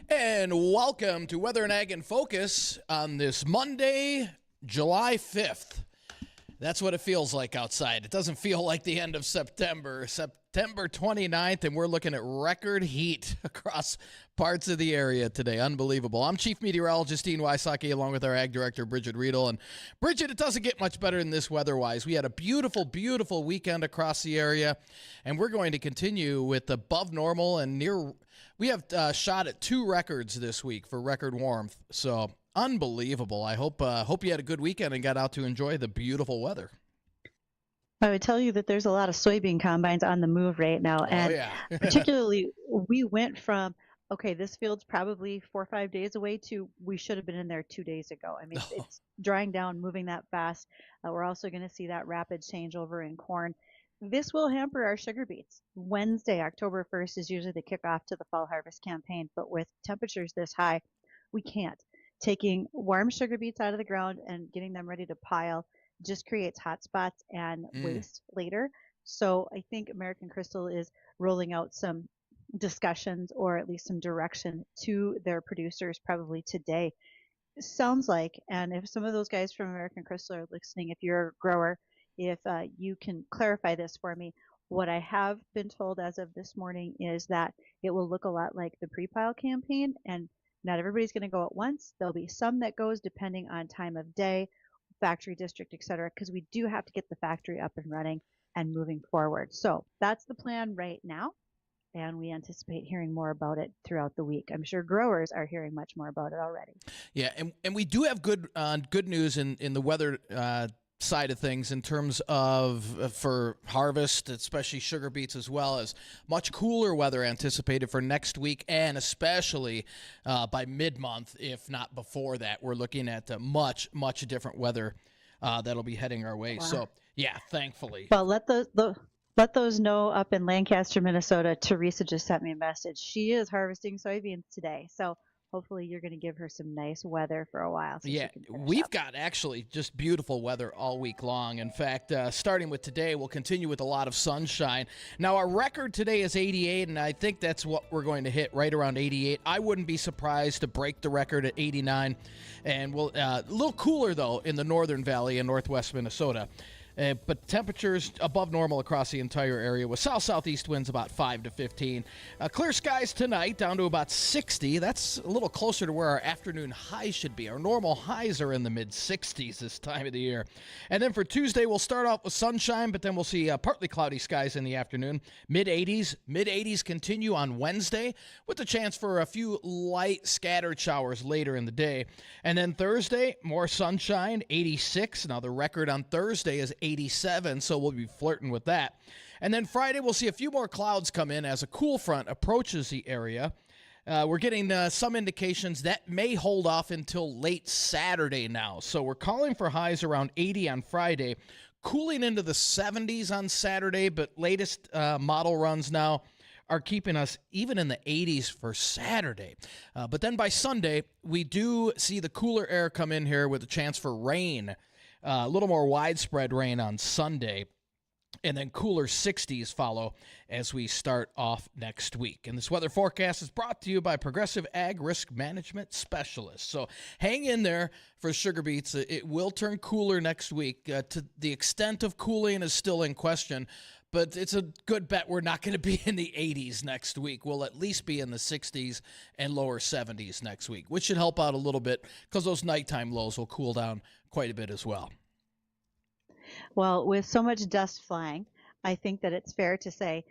And welcome to Weather and Ag in Focus on this Monday, July 5th. That's what it feels like outside. It doesn't feel like the end of September. September 29th, and we're looking at record heat across parts of the area today. Unbelievable. I'm Chief Meteorologist Wysocki, along with our Ag Director, Bridgette Readel. And Bridgette, it doesn't get much better than this weather-wise. We had a beautiful, beautiful weekend across the area, and we're going to continue with above normal and near. We have shot at 2 records this week for record warmth. So unbelievable. I hope you had a good weekend and got out to enjoy the beautiful weather. I would tell you that there's a lot of soybean combines on the move right now. And yeah. particularly, we went from, okay, this field's probably 4 or 5 days away to we should have been in there 2 days ago. I mean, it's drying down, moving that fast. We're also going to see that rapid changeover in corn. This will hamper our sugar beets. Wednesday, October 1st, is usually the kickoff to the fall harvest campaign. But with temperatures this high, we can't. Taking warm sugar beets out of the ground and getting them ready to pile just creates hot spots and waste later. So I think American Crystal is rolling out some discussions or at least some direction to their producers probably today. Sounds like, and if some of those guys from American Crystal are listening, if you're a grower, if you can clarify this for me, what I have been told as of this morning is that it will look a lot like the pre-pile campaign, and not everybody's going to go at once. There'll be some that goes depending on time of day, factory district, et cetera, because we do have to get the factory up and running and moving forward. So that's the plan right now, and we anticipate hearing more about it throughout the week. I'm sure growers are hearing much more about it already. Yeah, and we do have good news in the weather side of things in terms of for harvest, especially sugar beets, as well as much cooler weather anticipated for next week, and especially by mid-month, if not before that. We're looking at much different weather that'll be heading our way. Wow. So yeah, thankfully. Well, let those know up in Lancaster, Minnesota. Teresa just sent me a message. She is harvesting soybeans today, so hopefully you're going to give her some nice weather for a while. So yeah, we've got actually just beautiful weather all week long. In fact, starting with today, we'll continue with a lot of sunshine. Now, our record today is 88, and I think that's what we're going to hit, right around 88. I wouldn't be surprised to break the record at 89. And we'll a little cooler, though, in the Northern Valley in northwest Minnesota. But temperatures above normal across the entire area with south-southeast winds about 5 to 15. Clear skies tonight down to about 60. That's a little closer to where our afternoon highs should be. Our normal highs are in the mid-60s this time of the year. And then for Tuesday, we'll start off with sunshine, but then we'll see partly cloudy skies in the afternoon. Mid-80s. Mid-80s continue on Wednesday with the chance for a few light scattered showers later in the day. And then Thursday, more sunshine, 86. Now the record on Thursday is 87, so we'll be flirting with that. And then Friday, we'll see a few more clouds come in as a cool front approaches the area. We're getting some indications that may hold off until late Saturday now. So we're calling for highs around 80 on Friday, cooling into the 70s on Saturday, but latest model runs now are keeping us even in the 80s for Saturday. But then by Sunday, we do see the cooler air come in here with a chance for rain. A little more widespread rain on Sunday, and then cooler 60s follow as we start off next week. And this weather forecast is brought to you by Progressive Ag Risk Management Specialists. So hang in there for sugar beets. It will turn cooler next week. To the extent of cooling is still in question, but it's a good bet we're not going to be in the 80s next week. We'll at least be in the 60s and lower 70s next week, which should help out a little bit because those nighttime lows will cool down quite a bit as well. Well, with so much dust flying, I think that it's fair to say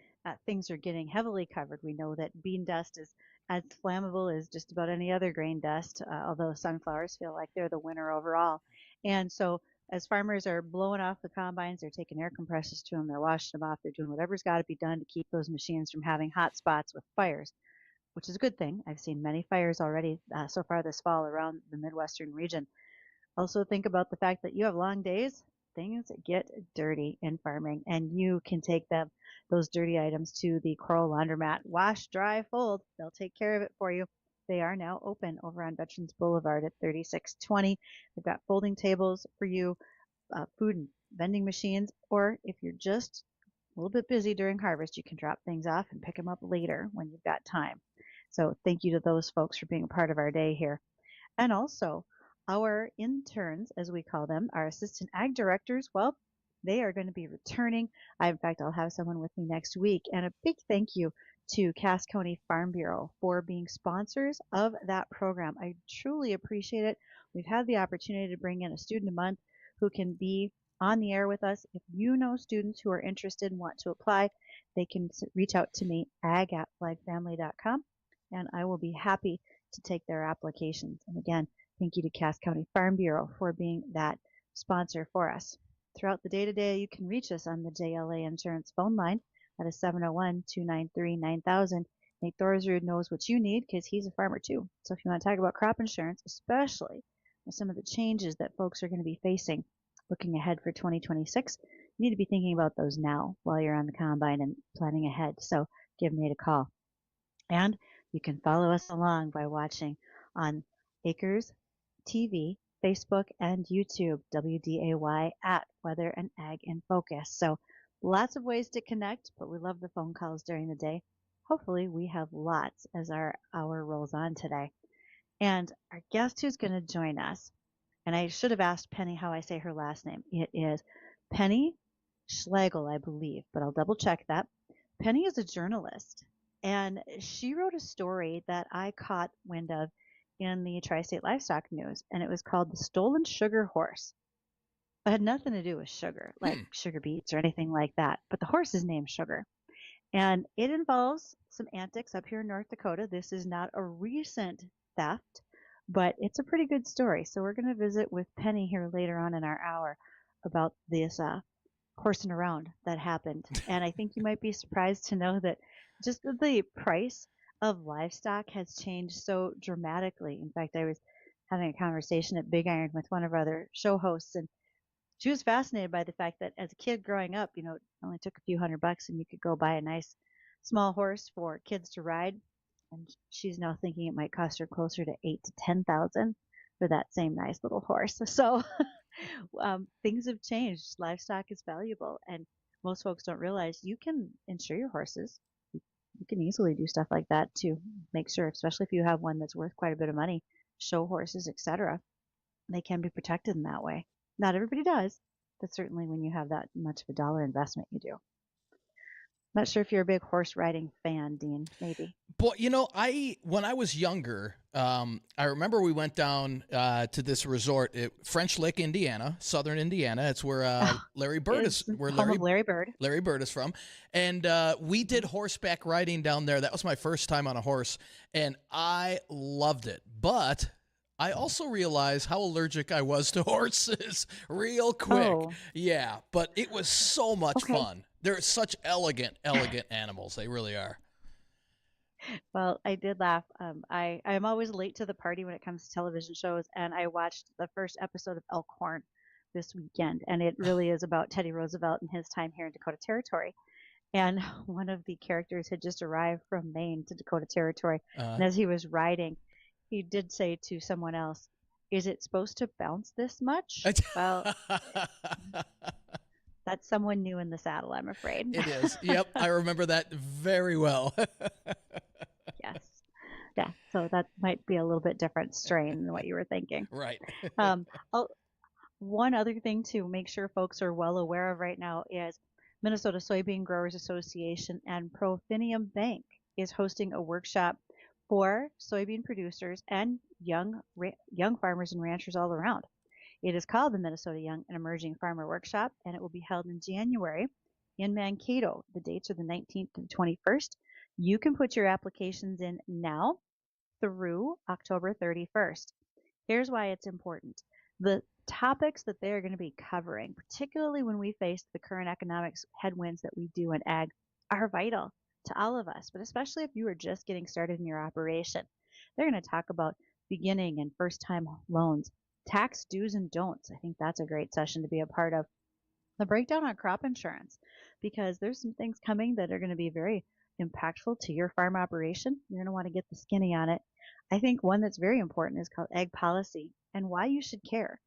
things are getting heavily covered. We know that bean dust is as flammable as just about any other grain dust, although sunflowers feel like they're the winner overall. And so as farmers are blowing off the combines, they're taking air compressors to them, they're washing them off, they're doing whatever's got to be done to keep those machines from having hot spots with fires, which is a good thing. I've seen many fires already so far this fall around the Midwestern region. Also think about the fact that you have long days. Things get dirty in farming, and you can take those dirty items to the Coral Laundromat. Wash, dry, fold. They'll take care of it for you. They are now open over on Veterans Boulevard at 3620. They've got folding tables for you, food and vending machines, or if you're just a little bit busy during harvest, you can drop things off and pick them up later when you've got time. So thank you to those folks for being a part of our day here. And also, our interns, as we call them, our assistant ag directors, well, they are going to be returning. In fact, I'll have someone with me next week. And a big thank you to Cass County Farm Bureau for being sponsors of that program. I truly appreciate it. We've had the opportunity to bring in a student a month who can be on the air with us. If you know students who are interested and want to apply, they can reach out to me, ag@flagfamily.com, and I will be happy to take their applications. And again, thank you to Cass County Farm Bureau for being that sponsor for us. Throughout the day today, you can reach us on the JLA Insurance phone line at a 701-293-9000. Nate Thorsrud knows what you need because he's a farmer too. So if you want to talk about crop insurance, especially with some of the changes that folks are going to be facing looking ahead for 2026, you need to be thinking about those now while you're on the combine and planning ahead. So give Nate a call. And you can follow us along by watching on Acres TV, Facebook, and YouTube, WDAY at Weather and Ag in Focus. So lots of ways to connect, but we love the phone calls during the day. Hopefully we have lots as our hour rolls on today. And our guest who's going to join us, and I should have asked Penny how I say her last name. It is Penny Schlagel, I believe, but I'll double check that. Penny is a journalist, and she wrote a story that I caught wind of in the Tri-State Livestock News, and it was called The Stolen Sugar Horse. It had nothing to do with sugar, like sugar beets or anything like that, but the horse is named Sugar. And it involves some antics up here in North Dakota. This is not a recent theft, but it's a pretty good story. So we're going to visit with Penny here later on in our hour about this horsing around that happened. And I think you might be surprised to know that just the price of livestock has changed so dramatically. In fact, I was having a conversation at Big Iron with one of our other show hosts, and she was fascinated by the fact that as a kid growing up, it only took a few $100 and you could go buy a nice small horse for kids to ride. And she's now thinking it might cost her closer to $8,000 to $10,000 for that same nice little horse. So things have changed. Livestock is valuable, and most folks don't realize you can insure your horses. You can easily do stuff like that to make sure, especially if you have one that's worth quite a bit of money, show horses, etc. They can be protected in that way. Not everybody does, but certainly when you have that much of a dollar investment, you do. Not sure if you're a big horse riding fan, Dean, maybe. Boy, when I was younger, I remember we went down to this resort at French Lick, Indiana, southern Indiana. It's where Larry Bird is. Where Larry Bird. Larry Bird is from, and we did horseback riding down there. That was my first time on a horse, and I loved it. But I also realized how allergic I was to horses real quick. Oh. Yeah, but it was so much fun. They're such elegant animals. They really are. Well, I did laugh. I'm always late to the party when it comes to television shows, and I watched the first episode of Elkhorn this weekend, and it really is about Teddy Roosevelt and his time here in Dakota Territory. And one of the characters had just arrived from Maine to Dakota Territory, and as he was riding, he did say to someone else, "Is it supposed to bounce this much?" Well, that's someone new in the saddle, I'm afraid. It is. Yep, I remember that very well. Yes. Yeah, so that might be a little bit different strain than what you were thinking. Right. One other thing to make sure folks are well aware of right now is Minnesota Soybean Growers Association and Profinium Bank is hosting a workshop for soybean producers and young farmers and ranchers all around. It is called the Minnesota Young and Emerging Farmer Workshop, and it will be held in January in Mankato. The dates are the 19th to the 21st. You can put your applications in now through October 31st. Here's why it's important. The topics that they're going to be covering, particularly when we face the current economics headwinds that we do in ag, are vital to all of us, but especially if you are just getting started in your operation. They're going to talk about beginning and first-time loans, tax do's and don'ts. I think that's a great session to be a part of. The breakdown on crop insurance, because there's some things coming that are going to be very impactful to your farm operation. You're going to want to get the skinny on it. I think one that's very important is called ag policy and why you should care.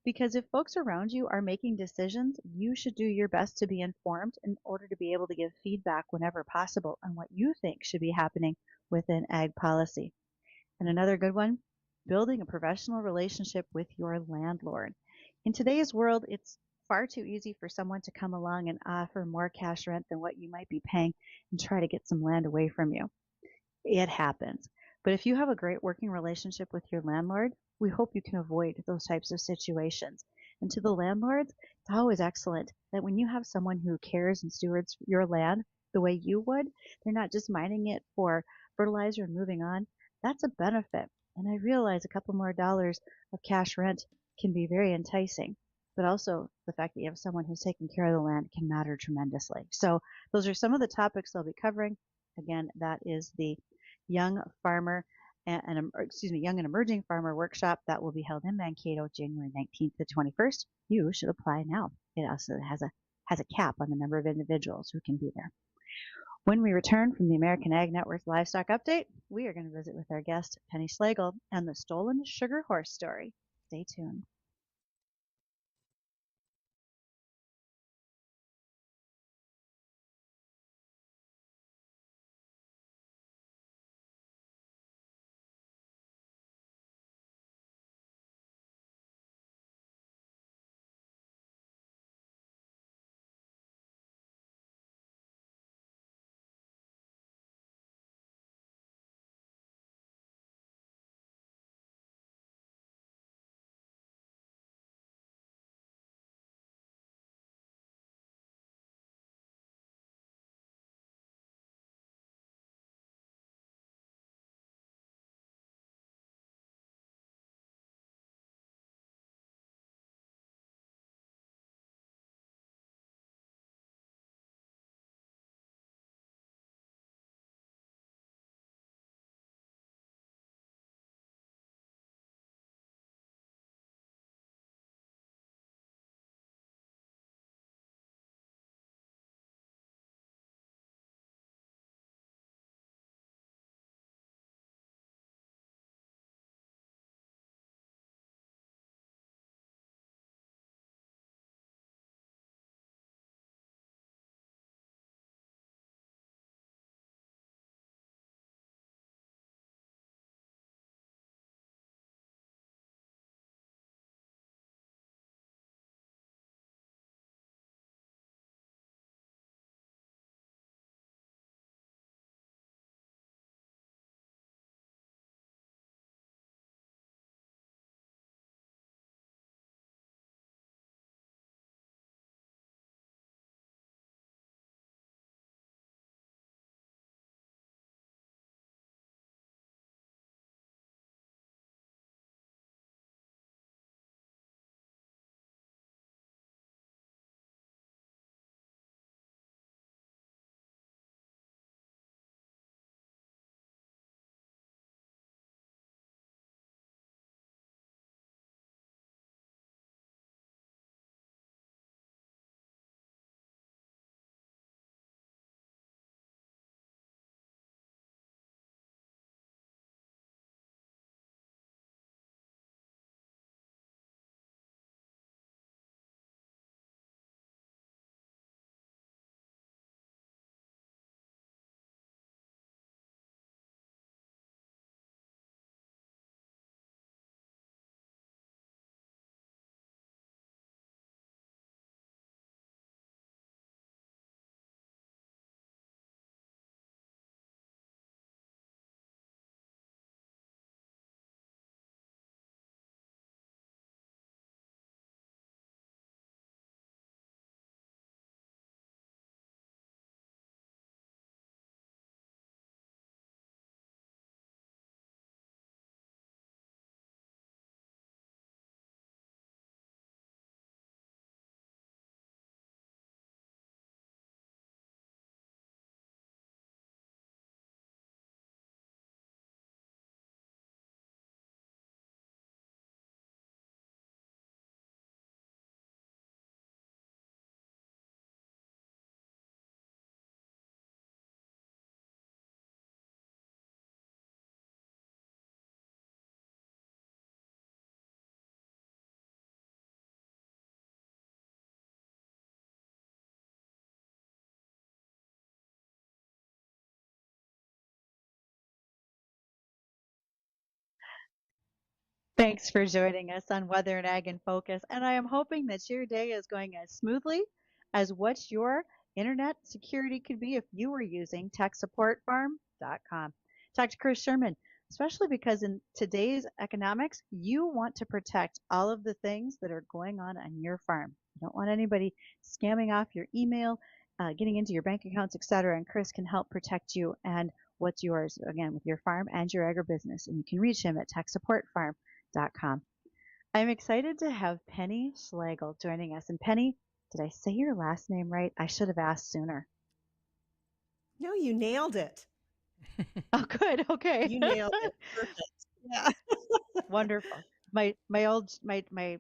Because if folks around you are making decisions, you should do your best to be informed in order to be able to give feedback whenever possible on what you think should be happening within ag policy. And another good one, building a professional relationship with your landlord. In today's world, it's far too easy for someone to come along and offer more cash rent than what you might be paying and try to get some land away from you. It happens. But if you have a great working relationship with your landlord, we hope you can avoid those types of situations. And to the landlords, it's always excellent that when you have someone who cares and stewards your land the way you would, they're not just mining it for fertilizer and moving on. That's a benefit. And I realize a couple more dollars of cash rent can be very enticing, but also the fact that you have someone who's taking care of the land can matter tremendously. So those are some of the topics they'll be covering. Again, that is the Young Farmer Young and Emerging Farmer Workshop that will be held in Mankato January 19th to 21st. You should apply now. It also has a cap on the number of individuals who can be there. When we return from the American Ag Network Livestock Update, we are going to visit with our guest, Penny Schlagel, and the stolen sugar horse story. Stay tuned. Thanks for joining us on Weather and Ag in Focus. And I am hoping that your day is going as smoothly as what your internet security could be if you were using techsupportfarm.com. Talk to Chris Sherman, especially because in today's economics, you want to protect all of the things that are going on your farm. You don't want anybody scamming off your email, getting into your bank accounts, etc. And Chris can help protect you and what's yours, again, with your farm and your agribusiness. And you can reach him at techsupportfarm.com. I'm excited to have Penny Schlagel joining us. And Penny, did I say your last name right? I should have asked sooner. No, you nailed it. Oh, good. Okay. You nailed it. Perfect. Yeah. Wonderful. My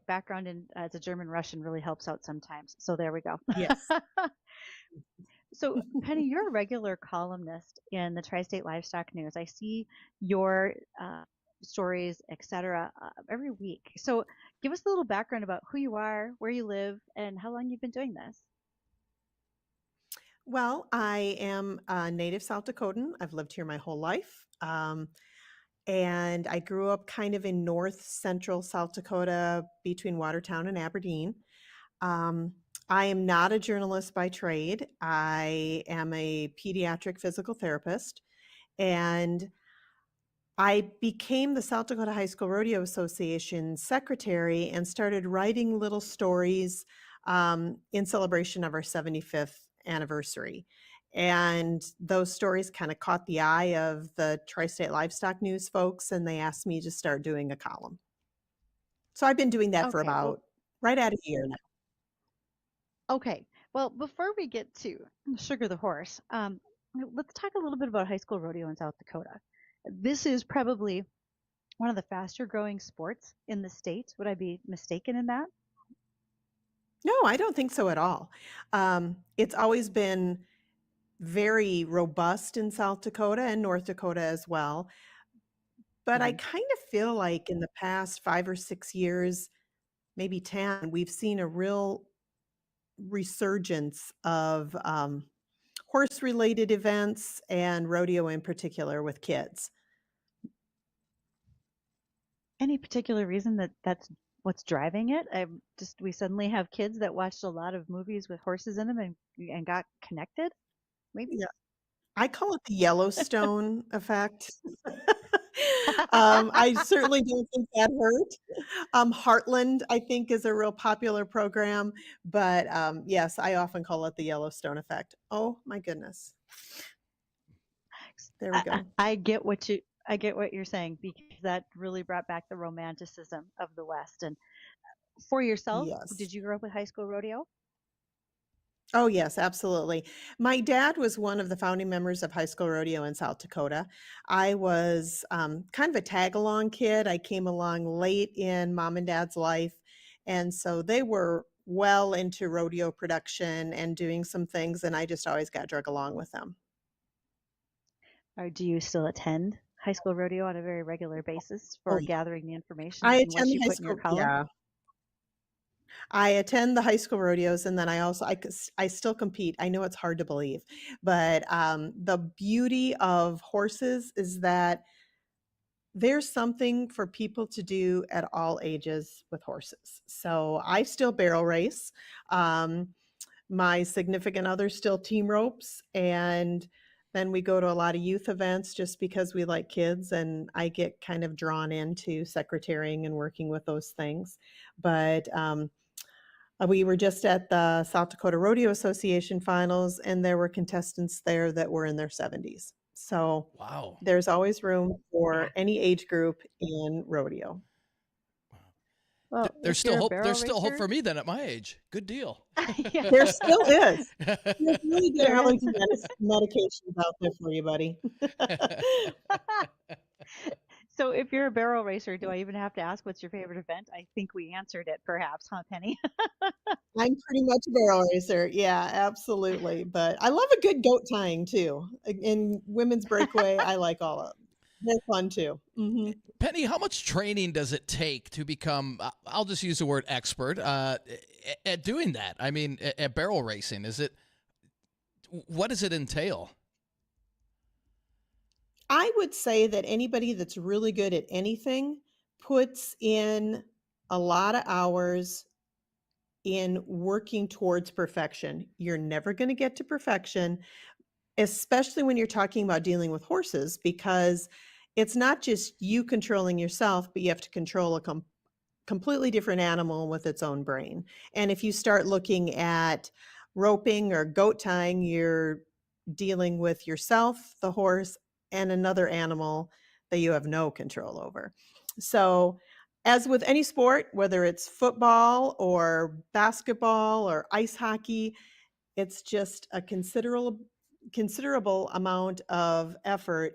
background in as a German Russian really helps out sometimes. So there we go. Yes. So Penny, you're a regular columnist in the Tri-State Livestock News. I see your stories, etc., every week. So give us a little background about who you are, where you live, and how long you've been doing this. Well, I am a native South Dakotan. I've lived here my whole life. And I grew up kind of in north central South Dakota between Watertown and Aberdeen. I am not a journalist by trade. I am a pediatric physical therapist. And I became the South Dakota High School Rodeo Association secretary and started writing little stories in celebration of our 75th anniversary. And those stories kind of caught the eye of the Tri-State Livestock News folks, and they asked me to start doing a column. So I've been doing that for about right at a year now. Okay. Well, before we get to Sugar the Horse, let's talk a little bit about high school rodeo in South Dakota. This is probably one of the faster growing sports in the state. Would I be mistaken in that? No, I don't think so at all. It's always been very robust in South Dakota and North Dakota as well. But I kind of feel like in the past 5 or 6 years, maybe 10, we've seen a real resurgence of horse-related events and rodeo in particular with kids. Any particular reason that's what's driving it? We suddenly have kids that watched a lot of movies with horses in them and got connected. Maybe. Yeah. I call it the Yellowstone effect. I certainly don't think that hurt. Heartland, I think, is a real popular program, but yes, I often call it the Yellowstone effect. Oh my goodness. There we go. I get what you're saying, because that really brought back the romanticism of the West. And for yourself, Yes. did you grow up with high school rodeo? Oh, yes, absolutely. My dad was one of the founding members of High School Rodeo in South Dakota. I was kind of a tag-along kid. I came along late in mom and dad's life, and so they were well into rodeo production and doing some things, and I just always got drug along with them. Or do you still attend high school rodeo on a very regular basis for gathering the information I and what attend you high put in your school, column? yeah. I attend the high school rodeos, and then I still compete. I know it's hard to believe, but the beauty of horses is that there's something for people to do at all ages with horses. So I still barrel race. My significant other still team ropes, and then we go to a lot of youth events just because we like kids, and I get kind of drawn into secretarying and working with those things. But we were just at the South Dakota Rodeo Association finals, and there were contestants there that were in their 70s. So Wow. there's always room for any age group in rodeo. Well, There's if you're still a hope. barrel There's still hope racer- for me then at my age. Good deal. Yeah. There still is. There's really good There allergy medications out there for you, buddy. So if you're a barrel racer, do I even have to ask what's your favorite event? I think we answered it, perhaps, huh, Penny? I'm pretty much a barrel racer. Yeah, absolutely. But I love a good goat tying too. In women's breakaway, I like all of them. They're fun too. Mm-hmm. Penny, how much training does it take to become, I'll just use the word expert, at doing that? I mean, at barrel racing, what does it entail? I would say that anybody that's really good at anything puts in a lot of hours in working towards perfection. You're never going to get to perfection, especially when you're talking about dealing with horses, because it's not just you controlling yourself, but you have to control a completely different animal with its own brain. And if you start looking at roping or goat tying, you're dealing with yourself, the horse, and another animal that you have no control over. So, as with any sport, whether it's football or basketball or ice hockey, it's just a considerable amount of effort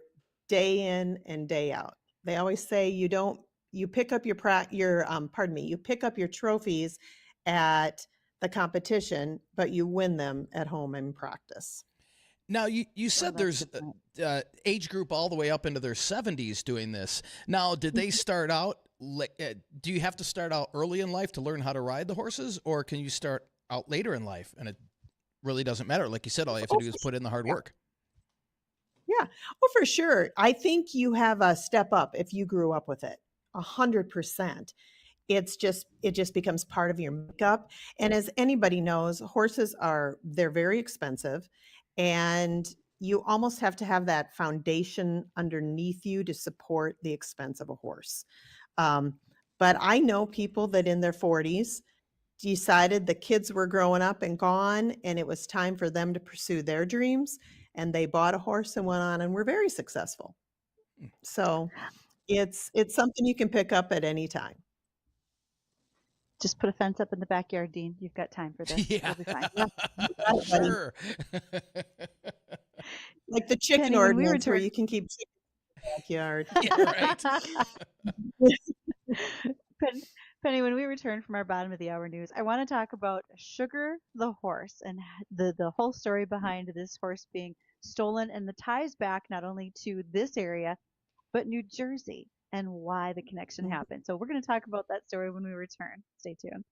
day in and day out. They always say you pick up you pick up your trophies at the competition, but you win them at home in practice. Now, you Oh, said that's a there's good point. age group all the way up into their 70s doing this. Now, did they start out, do you have to start out early in life to learn how to ride the horses, or can you start out later in life and it really doesn't matter? Like you said, all you have to Oh, do is for put in the hard sure. work. Yeah. Well, for sure. I think you have a step up if you grew up with it. 100%. It just becomes part of your makeup. And as anybody knows, they're very expensive, and you almost have to have that foundation underneath you to support the expense of a horse. Um, but I know people that in their 40s decided the kids were growing up and gone, and it was time for them to pursue their dreams. And they bought a horse and went on and were very successful. So it's something you can pick up at any time. Just put a fence up in the backyard, Dean. You've got time for this. Yeah, You'll be fine. Yeah, you got for it, buddy. sure. Like the chicken Penny, when we ordinance where returned, you can keep chickens in the backyard. Yeah, right. Pen- Penny, when we return from our bottom of the hour news, I want to talk about Sugar the horse and the whole story behind this horse being stolen and the ties back not only to this area but New Jersey and why the connection Mhm. happened. So we're going to talk about that story when we return. Stay tuned.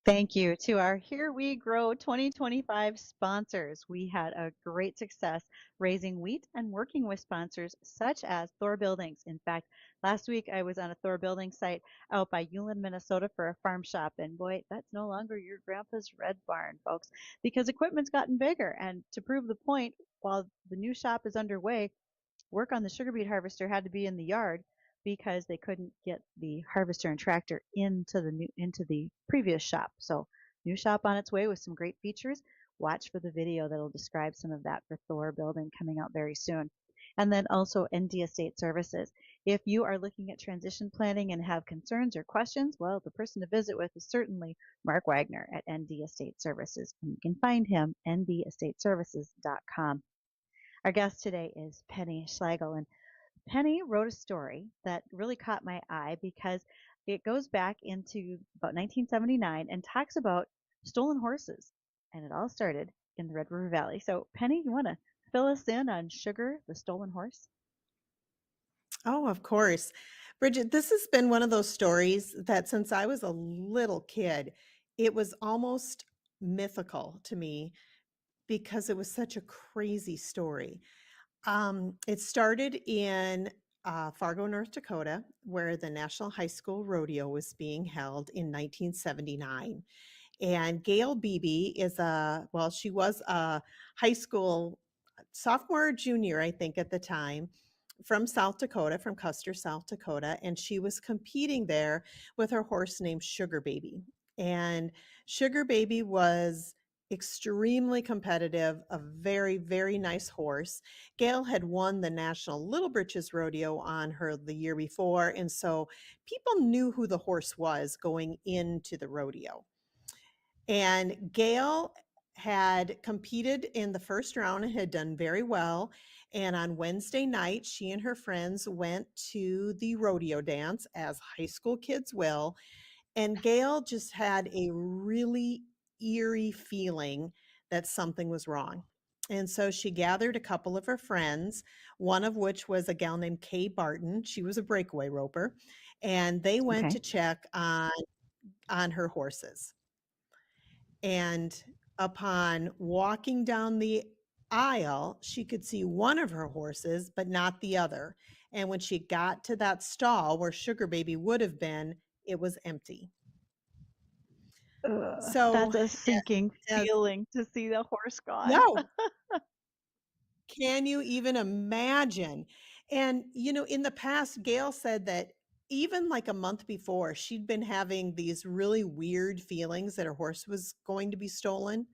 Thank you to our Here We Grow 2025 sponsors. We had a great success raising wheat and working with sponsors such as Thor Buildings. In fact, last week I was on a Thor Building site out by Ulen, Minnesota for a farm shop. And boy, that's no longer your grandpa's red barn, folks, because equipment's gotten bigger. And to prove the point, while the new shop is underway, work on the sugar beet harvester had to be in the yard because they couldn't get the harvester and tractor into the previous shop. So new shop on its way with some great features. Watch for the video that'll describe some of that for Thor Building coming out very soon. And then also ND Estate Services. If you are looking at transition planning and have concerns or questions, well, the person to visit with is certainly Mark Wagner at ND Estate Services. And you can find him ndestateservices.com. Our guest today is Penny Schlagel, and Penny wrote a story that really caught my eye because it goes back into about 1979 and talks about stolen horses. And it all started in the Red River Valley. So, Penny, you want to fill us in on Sugar, the stolen horse? Oh, of course. Bridget, this has been one of those stories that since I was a little kid, it was almost mythical to me because it was such a crazy story. It started in Fargo, North Dakota, where the National High School Rodeo was being held in 1979. And Gail Beebe she was a high school sophomore or junior, I think, at the time, from South Dakota, from Custer, South Dakota. And she was competing there with her horse named Sugar Baby. And Sugar Baby was extremely competitive, a very, very nice horse. Gail had won the National Little Britches Rodeo on her the year before. And so people knew who the horse was going into the rodeo. And Gail had competed in the first round and had done very well. And on Wednesday night, she and her friends went to the rodeo dance, as high school kids will. And Gail just had a really eerie feeling that something was wrong. And so she gathered a couple of her friends, one of which was a gal named Kay Barton. She was a breakaway roper. And they went Okay. to check on her horses. And upon walking down the aisle, she could see one of her horses, but not the other. And when she got to that stall where Sugar Baby would have been, it was empty. So, That's a sinking as feeling to see the horse gone. no, can you even imagine? And, in the past, Gail said that even like a month before, she'd been having these really weird feelings that her horse was going to be stolen,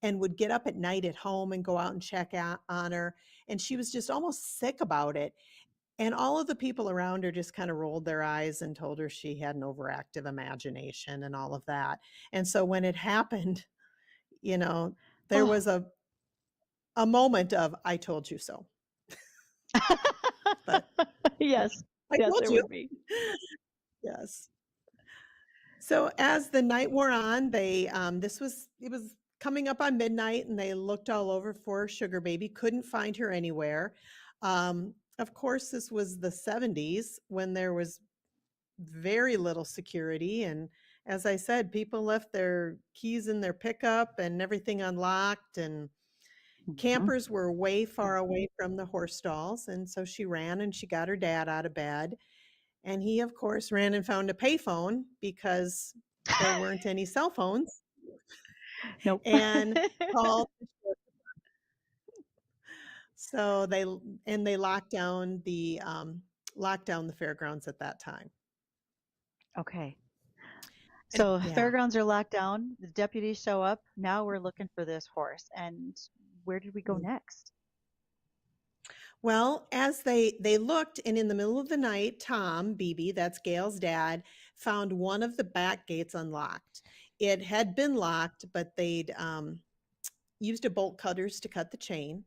and would get up at night at home and go out and check out on her. And she was just almost sick about it. And all of the people around her just kind of rolled their eyes and told her she had an overactive imagination and all of that. And so when it happened, there Oh. was a moment of, I told you so. But Yes. I Yes, told there you. would be. Yes. So as the night wore on, it was coming up on midnight, and they looked all over for Sugar Baby, couldn't find her anywhere. Of course, this was the 70s when there was very little security. And as I said, people left their keys in their pickup and everything unlocked, and Mhm. campers were way far away from the horse stalls. And so she ran and she got her dad out of bed. And he, of course, ran and found a payphone because there weren't any cell phones, Nope. and called. So they locked down the fairgrounds at that time. Okay. And So yeah. fairgrounds are locked down. The deputies show up. Now we're looking for this horse. And where did we go Mm. next? Well, as they looked, and in the middle of the night, Tom Beebe, that's Gail's dad, found one of the back gates unlocked. It had been locked, but they'd used a bolt cutters to cut the chain,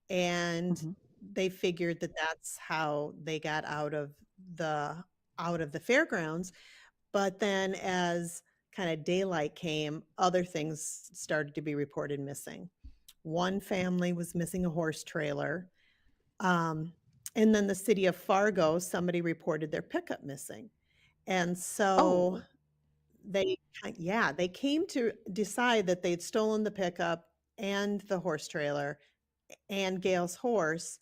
and Hmm. they figured that that's how they got out of the fairgrounds. But then as kind of daylight came, other things started to be reported missing. One family was missing a horse trailer. And then the city of Fargo, somebody reported their pickup missing. And so Oh, they yeah, they came to decide that they'd stolen the pickup and the horse trailer and Gail's horse.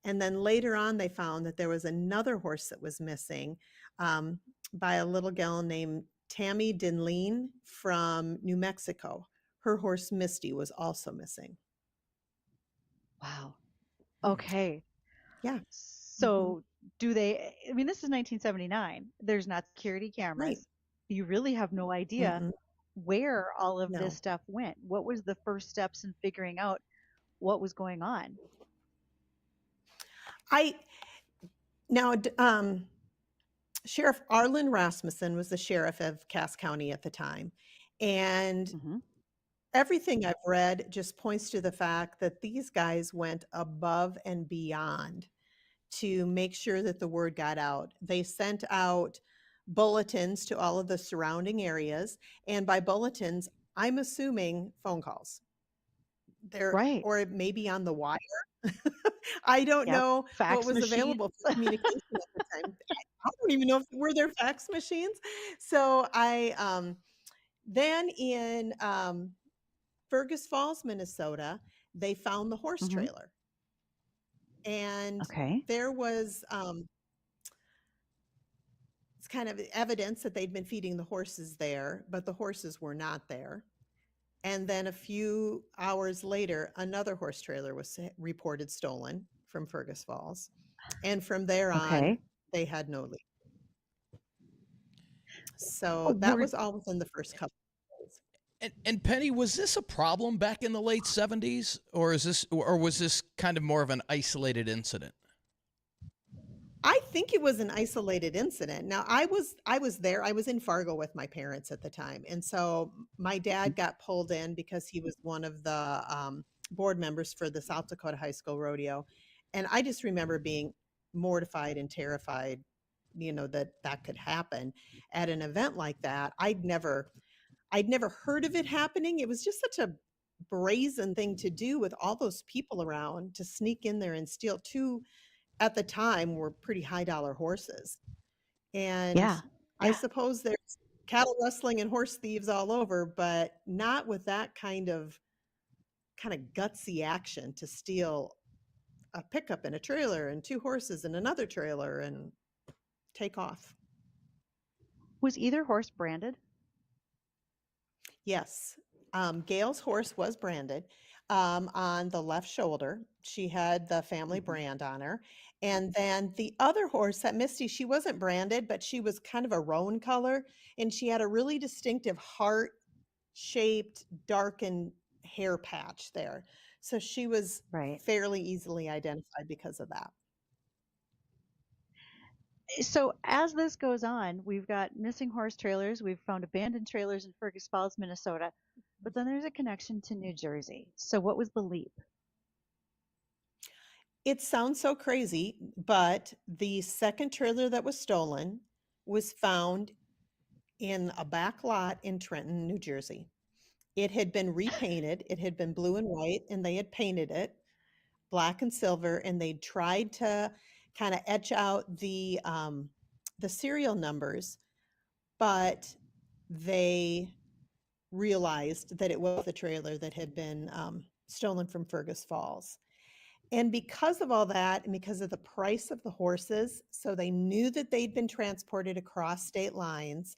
And then later on, they found that there was another horse that was missing, um, by a little gal named Tammy Dinleen from New Mexico. Her horse Misty was also missing. Wow. Hmm. Okay. Yeah. Hmm. So I mean, this is 1979. There's not security Right. cameras. You really have no idea Mm-mm. where all of this No. stuff went. What was the first steps in figuring out what was going on? I now Sheriff Arlen Rasmussen was the sheriff of Cass County at the time, and Hmm. everything I've read just points to the fact that these guys went above and beyond to make sure that the word got out. They sent out bulletins to all of the surrounding areas, and by bulletins, I'm assuming phone calls. There Right. or maybe on the wire. I don't Yep. know what Fax was machines. available for communication at the time. I don't even know if were there fax machines. So then in Fergus Falls, Minnesota, they found the horse Hmm. trailer. And Okay. there was it's kind of evidence that they'd been feeding the horses there, but the horses were not there. And then a few hours later, another horse trailer was reported stolen from Fergus Falls. And from there on, Okay. they had no lead. So that Were was all within the first couple of days. And Penny, was this a problem back in the late 70s, or was this kind of more of an isolated incident? I think it was an isolated incident. Now I was there. I was in Fargo with my parents at the time. And so my dad got pulled in because he was one of the board members for the South Dakota High School Rodeo. And I just remember being mortified and terrified, that that could happen at an event like that. I'd never heard of it happening. It was just such a brazen thing to do with all those people around to sneak in there and steal two at the time were pretty high dollar horses. And Yeah. I Yeah. suppose there's cattle rustling and horse thieves all over, but not with that kind of gutsy action to steal a pickup and a trailer and two horses and another trailer and take off. Was either horse branded? Yes. Gail's horse was branded on the left shoulder. She had the family Hmm. brand on her. And then the other horse, that Misty, she wasn't branded, but she was kind of a roan color. And she had a really distinctive heart shaped, darkened hair patch there. So she was Right. fairly easily identified because of that. So as this goes on, we've got missing horse trailers. We've found abandoned trailers in Fergus Falls, Minnesota. But then there's a connection to New Jersey. So what was the leap? It sounds so crazy, but the second trailer that was stolen was found in a back lot in Trenton, New Jersey. It had been repainted. It had been blue and white, and they had painted it black and silver, and they tried to kind of etch out the serial numbers, but they realized that it was the trailer that had been stolen from Fergus Falls. And because of all that, and because of the price of the horses, so they knew that they'd been transported across state lines,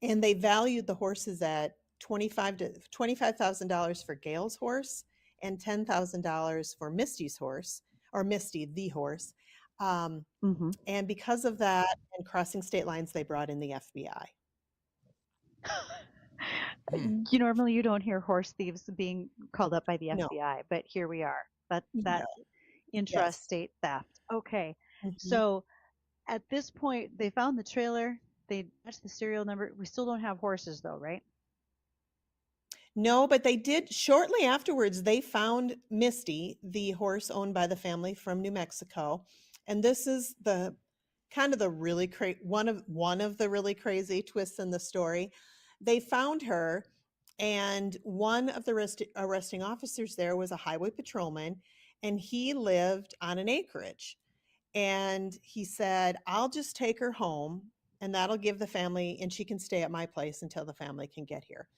and they valued the horses at $25,000 for Gail's horse and $10,000 for Misty's horse, or Misty the horse. Um, Hmm. and because of that and crossing state lines, they brought in the FBI. Hmm. Normally you don't hear horse thieves being called up by the No, FBI, but here we are. no, That's yes. intrastate theft. Okay. Mhm. So at this point, they found the trailer. They matched the serial number. We still don't have horses though, right? No, but they did shortly afterwards, they found Misty, the horse owned by the family from New Mexico. And this is the kind of the really one of the really crazy twists in the story. They found her, and one of the arresting officers there was a highway patrolman, and he lived on an acreage. And he said, I'll just take her home and that'll give the family, and she can stay at my place until the family can get here.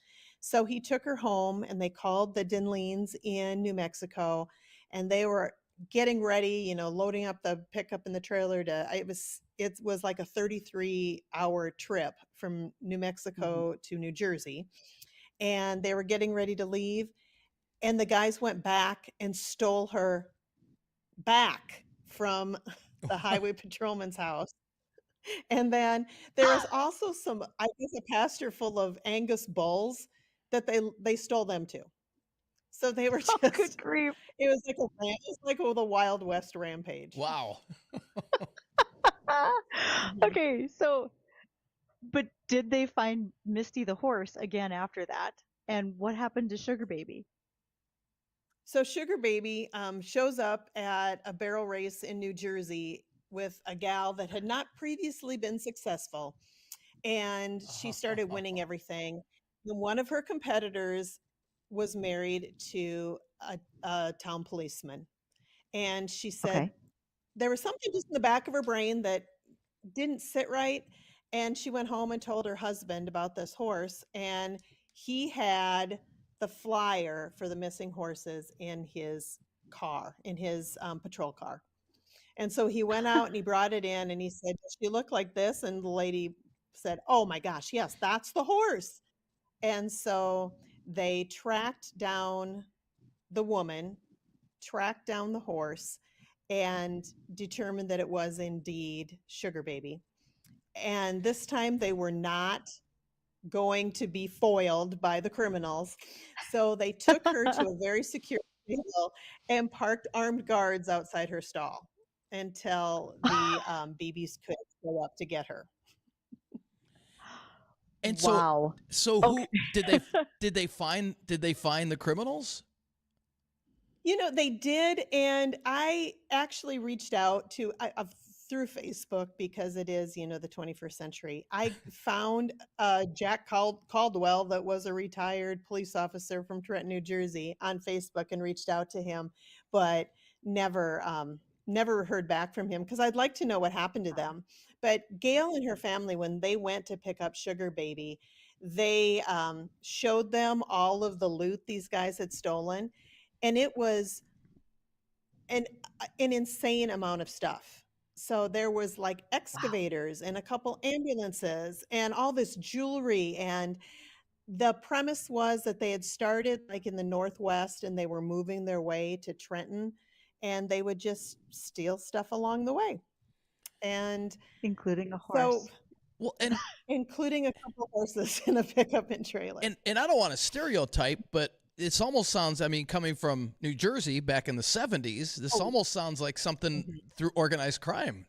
So he took her home, and they called the Dinleans in New Mexico, and they were getting ready, loading up the pickup and the trailer it was like a 33-hour trip from New Hmm. Mexico to New Jersey, and they were getting ready to leave, and the guys went back and stole her back from the highway patrolman's house. And then there was also some, I guess, a pasture full of Angus bulls that they stole them too. So they were Oh, good just grief. it was like it was like a the Wild West rampage. Wow. Mhm. Okay, so but did they find Misty the horse again after that? And what happened to Sugar Baby? So Sugar Baby shows up at a barrel race in New Jersey with a gal that had not previously been successful, and she started winning everything. And one of her competitors was married to a town policeman, and she said Okay. there was something just in the back of her brain that didn't sit right, and she went home and told her husband about this horse, and he had the flyer for the missing horses in his car, in his patrol car. And so he went out and he brought it in and he said, "Does she look like this?" And the lady said, "Oh my gosh, yes, that's the horse." And so they tracked down the woman, tracked down the horse, and determined that it was indeed Sugar Baby. And this time they were not going to be foiled by the criminals. So they took her to a very secure stable and parked armed guards outside her stall until the BBs could go up to get her. And so, Wow. so Okay. who did they find the criminals? They did, and I actually reached out to through Facebook because it is, the 21st century. I found Jack Caldwell, that was a retired police officer from Trenton, New Jersey, on Facebook and reached out to him, but never, never heard back from him because I'd like to know what happened to them. But Gail and her family, when they went to pick up Sugar Baby, they showed them all of the loot these guys had stolen, and it was an an insane amount of stuff. So there was like Wow. excavators and a couple ambulances and all this jewelry, and the premise was that they had started like in the Northwest and they were moving their way to Trenton, and they would just steal stuff along the way. And Including a so horse. Well, and including a couple horses in a pickup and trailer. and I don't want to stereotype, but this almost sounds, I mean, coming from New Jersey back in the 70s, this Oh, almost sounds like something mhm. through organized crime.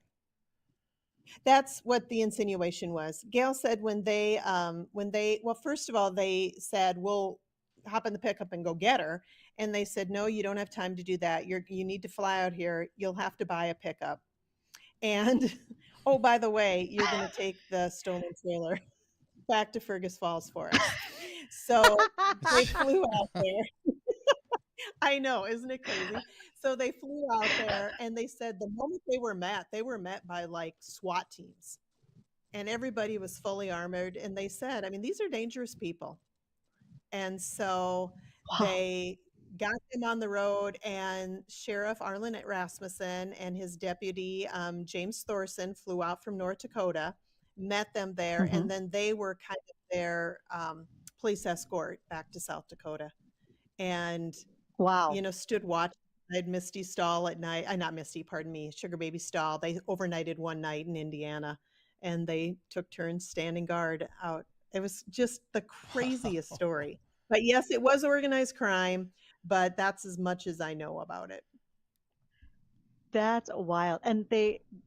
That's what the insinuation was. Gail said well, first of all, they said, "We'll hop in the pickup and go get her." And they said, "No, you don't have time to do that. You need to fly out here. You'll have to buy a pickup. And oh, by the way, you're going to take the stolen trailer back to Fergus Falls for us." So they flew out there. I know, isn't it crazy? So they flew out there and they said the moment they were met by like SWAT teams, and everybody was fully armored. And they said, I mean, these are dangerous people. And so Wow. they got them on the road, and Sheriff Arlen Rasmussen and his deputy, James Thorson, flew out from North Dakota, met them there, Hmm. and then they were kind of their police escort back to South Dakota. And Wow. stood watch beside Misty stall at night. Not Misty, pardon me, Sugar Baby stall. They overnighted one night in Indiana, and they took turns standing guard out. It was just the craziest story. But yes, it was organized crime, but that's as much as I know about it. That's wild. And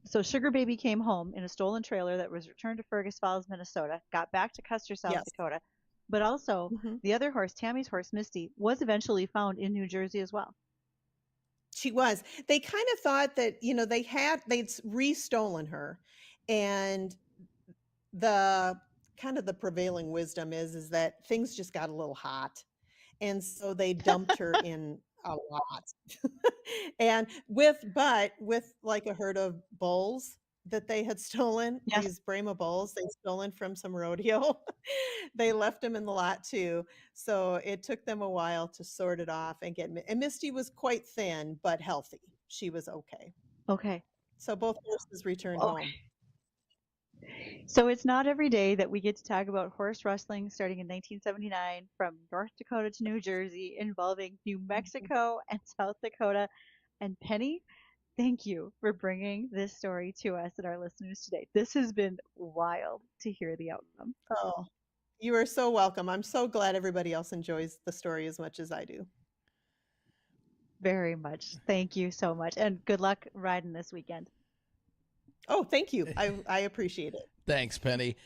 so Sugar Baby came home in a stolen trailer that was returned to Fergus Falls, Minnesota, got back to Custer, South Yes. Dakota. But also, Mhm. the other horse, Tammy's horse, Misty, was eventually found in New Jersey as well. She was. They kind of thought that, they'd restolen her, and the kind of the prevailing wisdom is that things just got a little hot, and so they dumped her in a lot. And with like a herd of bulls, that they had stolen, Yes. these Brahma bulls they stolen from some rodeo. They left them in the lot too. So it took them a while to sort it off and and Misty was quite thin but healthy. She was okay. Okay. So both horses returned home. Okay. So it's not every day that we get to talk about horse rustling starting in 1979 from North Dakota to New Jersey, involving New Mhm. Mexico and South Dakota. And Penny, thank you for bringing this story to us and our listeners today. This has been wild to hear the outcome. Oh, you are so welcome. I'm so glad everybody else enjoys the story as much as I do. Very much. Thank you so much. And good luck riding this weekend. Oh, thank you. I appreciate it. Thanks, Penny.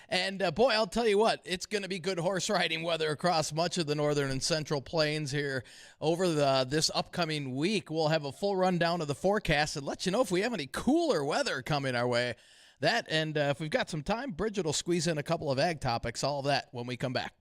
And boy, I'll tell you what, it's going to be good horse riding weather across much of the northern and central plains here over this upcoming week. We'll have a full rundown of the forecast and let you know if we have any cooler weather coming our way. That, and if we've got some time, Bridgette will squeeze in a couple of ag topics, all of that when we come back.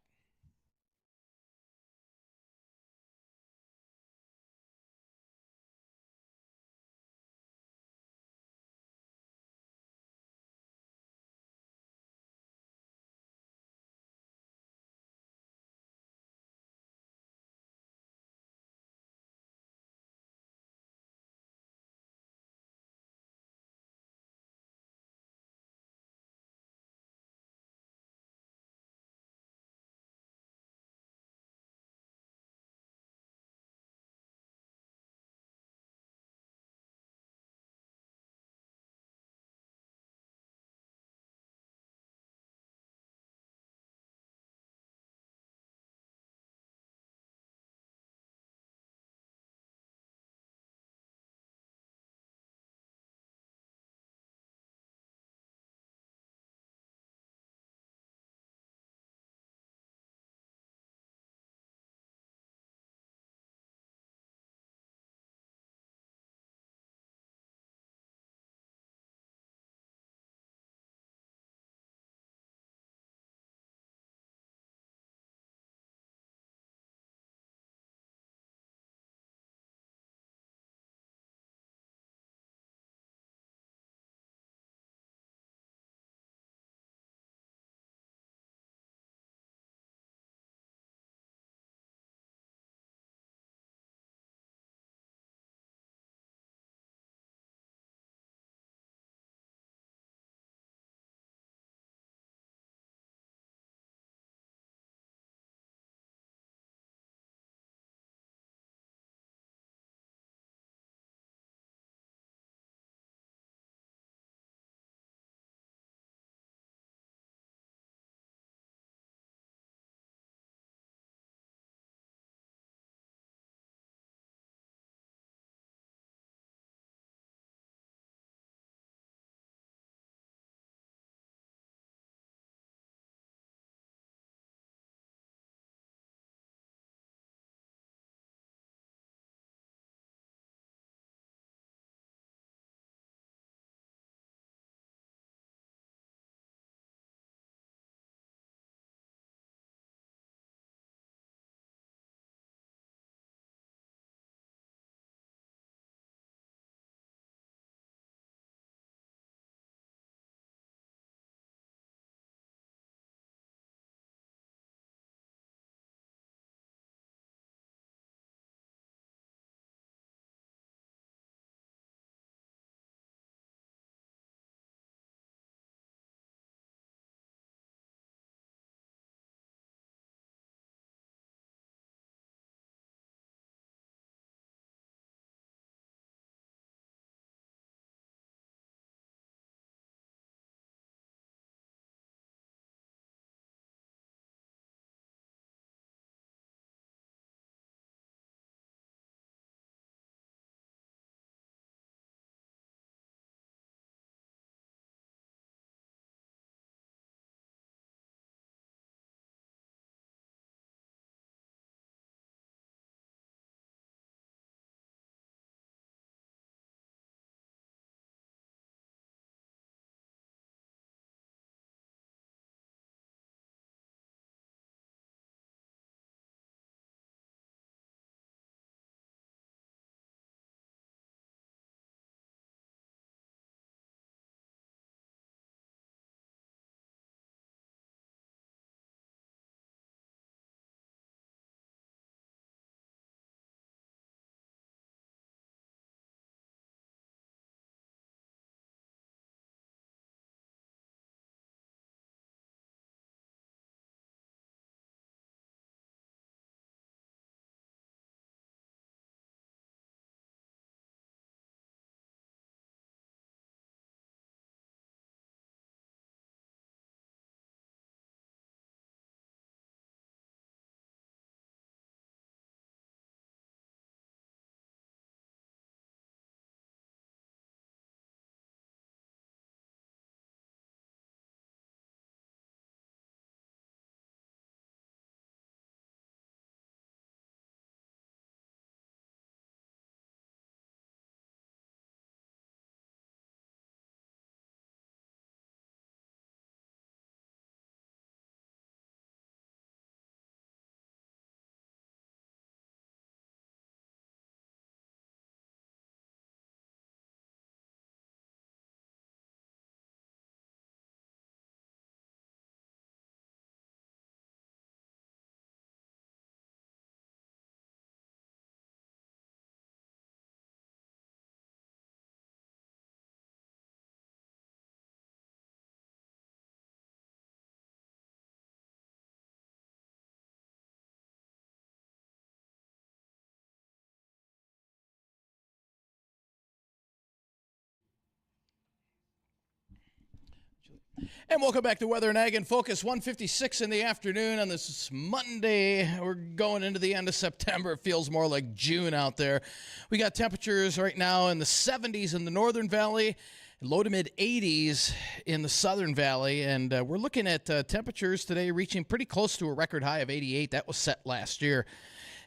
And welcome back to Weather and Ag in Focus, 1:56 in the afternoon on this Monday. We're going into the end of September. It feels more like June out there. We got temperatures right now in the 70s in the Northern Valley, low to mid 80s in the Southern Valley. And we're looking at temperatures today reaching pretty close to a record high of 88. That was set last year.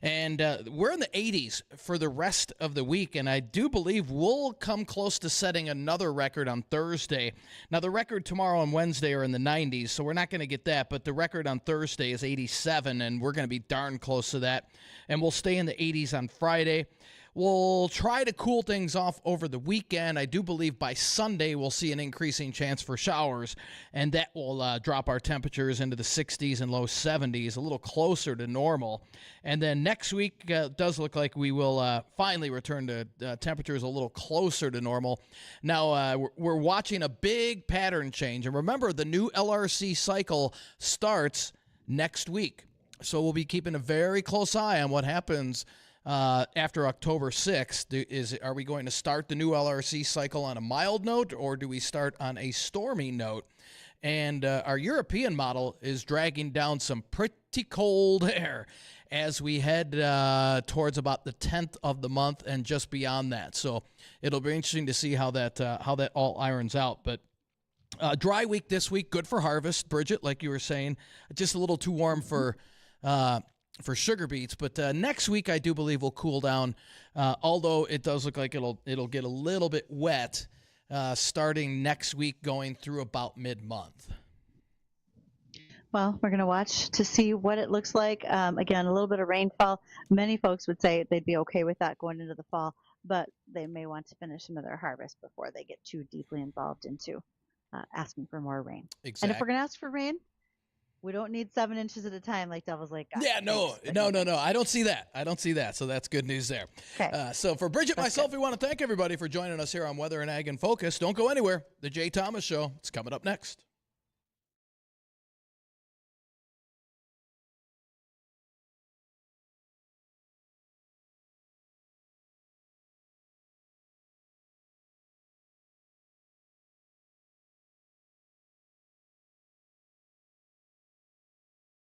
And we're in the 80s for the rest of the week, and I do believe we'll come close to setting another record on Thursday. Now, the record tomorrow and Wednesday are in the 90s, so we're not going to get that, but the record on Thursday is 87, and we're going to be darn close to that. And we'll stay in the 80s on Friday. We'll try to cool things off over the weekend. I do believe by Sunday we'll see an increasing chance for showers, and that will drop our temperatures into the 60s and low 70s, a little closer to normal. And then next week does look like we will finally return to temperatures a little closer to normal. Now, we're watching a big pattern change. And remember, the new LRC cycle starts next week. So we'll be keeping a very close eye on what happens after October 6th. Are we going to start the new LRC cycle on a mild note, or do we start on a stormy note? And our European model is dragging down some pretty cold air as we head towards about the 10th of the month and just beyond that. So it'll be interesting to see how that all irons out. But dry week this week, good for harvest, Bridgette, like you were saying. Just a little too warm for sugar beets, but next week I do believe will cool down, although it does look like it'll get a little bit wet starting next week going through about mid-month. Well, we're going to watch to see what it looks like. Again, a little bit of rainfall. Many folks would say they'd be okay with that going into the fall, but they may want to finish some of their harvest before they get too deeply involved into asking for more rain. Exactly. And if we're going to ask for rain, we don't need 7 inches at a time like Devil's Lake got. Yeah, no. I don't see that. So that's good news there. Okay. So for Bridgette, myself, we want to thank everybody for joining us here on Weather and Ag in Focus. Don't go anywhere. The Jay Thomas Show. It's coming up next.